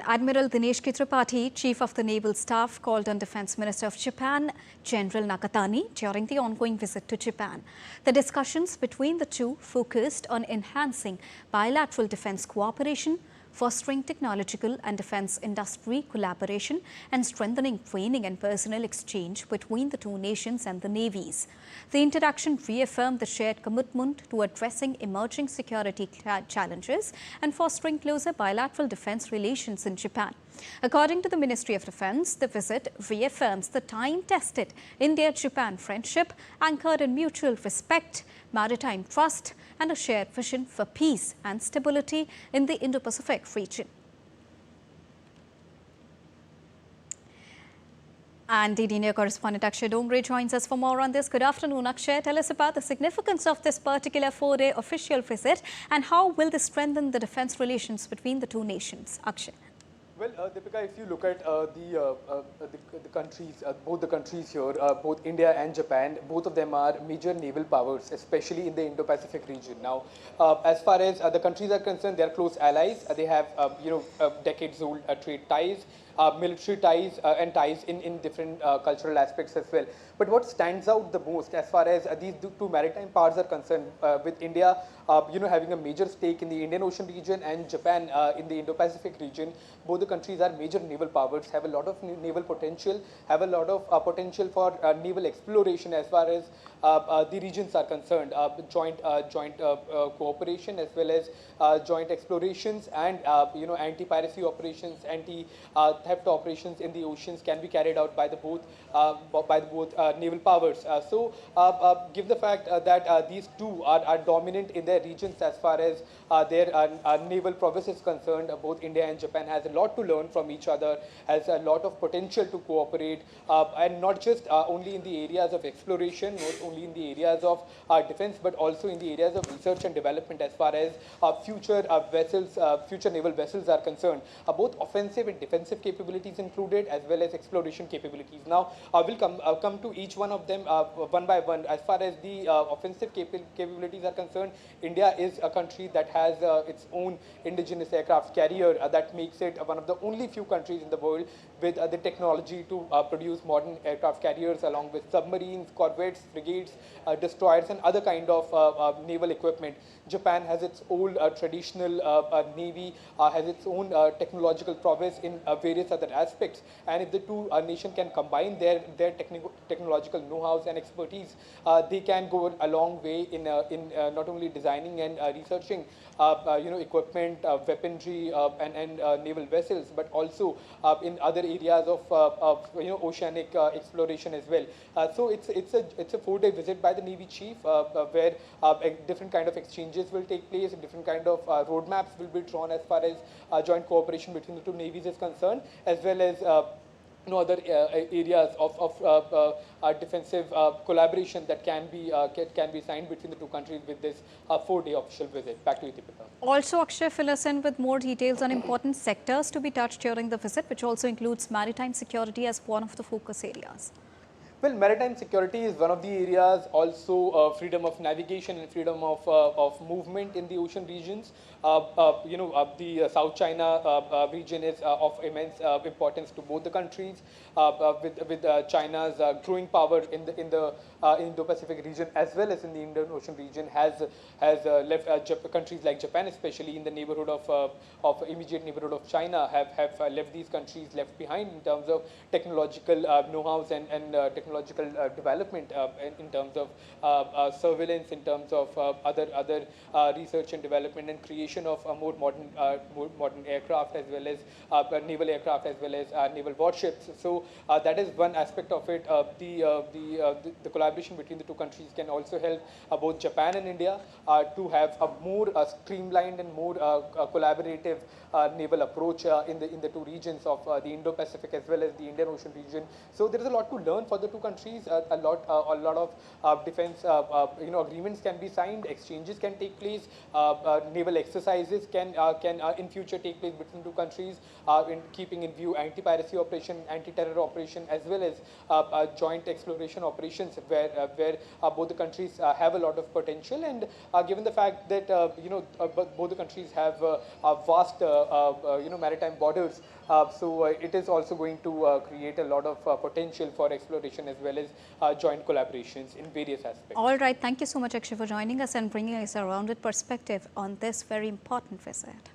Admiral Dinesh Tripathi, Chief of the Naval Staff, called on Defence Minister of Japan, General Nakatani, during the ongoing visit to Japan. The discussions between the two focused on enhancing bilateral defence cooperation, fostering technological and defence industry collaboration, and strengthening training and personnel exchange between the two nations and the navies. The interaction reaffirmed the shared commitment to addressing emerging security challenges and fostering closer bilateral defence relations in Japan. According to the Ministry of Defence, the visit reaffirms the time-tested India-Japan friendship anchored in mutual respect, maritime trust, and a shared vision for peace and stability in the Indo-Pacific region. And DD correspondent Akshay Dongre joins us for more on this. Good afternoon, Akshay. Tell us about the significance of this particular four-day official visit and how will this strengthen the defence relations between the two nations? Akshay. Well, Deepika, if you look at the countries, both the countries here, both India and Japan, both of them are major naval powers, especially in the Indo-Pacific region. Now, as far as the countries are concerned, they are close allies. They have, decades-old trade ties, military ties, and ties in different cultural aspects as well. But what stands out the most, as far as these two maritime powers are concerned, with India, having a major stake in the Indian Ocean region and Japan in the Indo-Pacific region, both the countries are major naval powers, have a lot of naval potential, have a lot of potential for naval exploration as far as the regions are concerned. Joint cooperation as well as joint explorations and anti-piracy operations, anti-theft operations in the oceans can be carried out by the both naval powers. Give the fact that these two are dominant in their regions as far as their naval prowess is concerned, both India and Japan has a lot to learn from each other, has a lot of potential to cooperate, and not just only in the areas of exploration, not only in the areas of defense, but also in the areas of research and development as far as future naval vessels are concerned. Both offensive and defensive capabilities included, as well as exploration capabilities. Now, we'll come to each one of them one by one. As far as the offensive capabilities are concerned, India is a country that has its own indigenous aircraft carrier that makes it one of the only few countries in the world with the technology to produce modern aircraft carriers along with submarines, corvettes, frigates, destroyers, and other kind of naval equipment. Japan has its own traditional navy, has its own technological prowess in various other aspects. And if the two nations can combine their technological know-hows and expertise, they can go a long way in not only designing and researching equipment, weaponry, and naval vessels, but also in other areas of oceanic exploration as well. So it's a four-day visit by the Navy Chief, where different kind of exchanges will take place, and different kind of roadmaps will be drawn as far as joint cooperation between the two navies is concerned, as well as other areas of defensive collaboration that can be signed between the two countries with this four-day official visit. Back to you, Deepika. Also, Akshay, fill us in with more details on important sectors to be touched during the visit, which also includes maritime security as one of the focus areas. Well, maritime security is one of the areas, also freedom of navigation and freedom of movement in the ocean regions. The South China region is of immense importance to both the countries, with China's growing power in the Indo-Pacific region as well as in the Indian Ocean region has left countries like Japan, especially in the neighborhood of immediate neighborhood of China, have left these countries left behind in terms of technological know-hows and technological development, in terms of surveillance, in terms of other research and development and creation of more modern aircraft as well as naval aircraft as well as naval warships. So that is one aspect of it. The collaboration between the two countries can also help both Japan and India to have a more streamlined and more collaborative naval approach in the two regions of the Indo-Pacific as well as the Indian Ocean region. So there is a lot to learn for the two countries. A lot of defense agreements can be signed, exchanges can take place, naval exercises exercises can in future take place between two countries, in keeping in view anti-piracy operation, anti-terror operation, as well as joint exploration operations where both the countries have a lot of potential. And given the fact that both the countries have vast maritime borders, so it is also going to create a lot of potential for exploration as well as joint collaborations in various aspects. All right. Thank you so much, Akshay, for joining us and bringing us a rounded perspective on this very important visit.